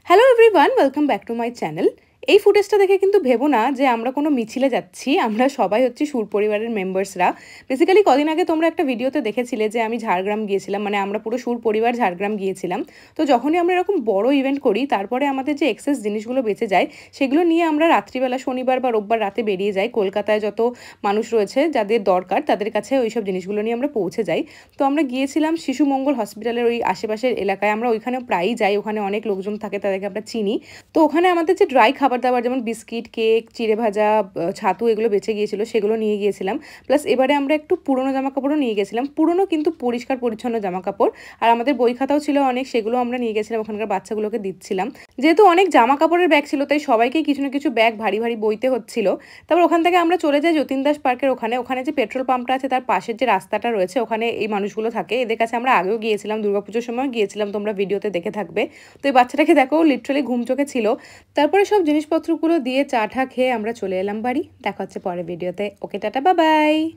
Hello everyone, welcome back to my channel. এই ফুটেজটা দেখে কিন্তু ভেবো না যে আমরা কোনো মিছিলে যাচ্ছি। আমরা সবাই হচ্ছি সুর পরিবারের মেম্বার্সরা। বেসিক্যালি কদিন আগে তোমরা একটা ভিডিওতে দেখেছিলে যে আমি ঝাড়গ্রাম গিয়েছিলাম, মানে আমরা পুরো সুর পরিবার ঝাড়গ্রাম গিয়েছিলাম। তো যখনই আমরা এরকম বড় ইভেন্ট করি তারপরে আমাদের যে এক্সেস জিনিসগুলো বেঁচে যায় সেগুলো নিয়ে আমরা রাত্রিবেলা শনিবার বা রোববার রাতে বেরিয়ে যাই। কলকাতায় যত মানুষ রয়েছে যাদের দরকার তাদের কাছে ওইসব জিনিসগুলো নিয়ে আমরা পৌঁছে যাই। তো আমরা গিয়েছিলাম শিশু মঙ্গল হসপিটালের ওই আশেপাশের এলাকায়। আমরা ওইখানে প্রায়ই যাই, ওখানে অনেক লোকজন থাকে, তাদেরকে আমরা চিনি। তো ওখানে আমাদের যে ড্রাই খাবার দাবার যেমন বিস্কিট, কেক, চিড়ে ভাজা, ছাতু এগুলো বেঁচে গিয়েছিল, সেগুলো নিয়ে গিয়েছিলাম। প্লাস এবারে আমরা একটু পুরনো জামা কাপড়ও নিয়ে গেছিলাম, পুরনো কিন্তু পরিষ্কার পরিচ্ছন্ন জামা কাপড়। আর আমাদের বই খাতাও ছিল অনেক, সেগুলো আমরা নিয়ে গেছিলাম, ওখানকার বাচ্চাগুলোকে দিচ্ছিলাম। যেহেতু অনেক জামা কাপড়ের ব্যাগ ছিল তাই সবাইকেই কিছু না কিছু ব্যাগ ভারী ভারী বইতে হচ্ছিল। তারপর ওখান থেকে আমরা চলে যাই যতীন দাস পার্কের ওখানে। ওখানে যে পেট্রোল পাম্পটা আছে তার পাশের যে রাস্তাটা রয়েছে ওখানে এই মানুষগুলো থাকে। এদের কাছে আমরা আগেও গিয়েছিলাম, দুর্গাপুজোর সময় গিয়েছিলাম, তোমরা ভিডিওতে দেখে থাকবে। তো এই বাচ্চাটাকে দেখো, লিটারালি ঘুম চোখে ছিল। তারপরে সব জিনিসপত্রগুলো দিয়ে চা টা খেয়ে আমরা চলে এলাম বাড়ি। দেখা হচ্ছে পরের ভিডিওতে। ওকে, টাটা, বাই বাই।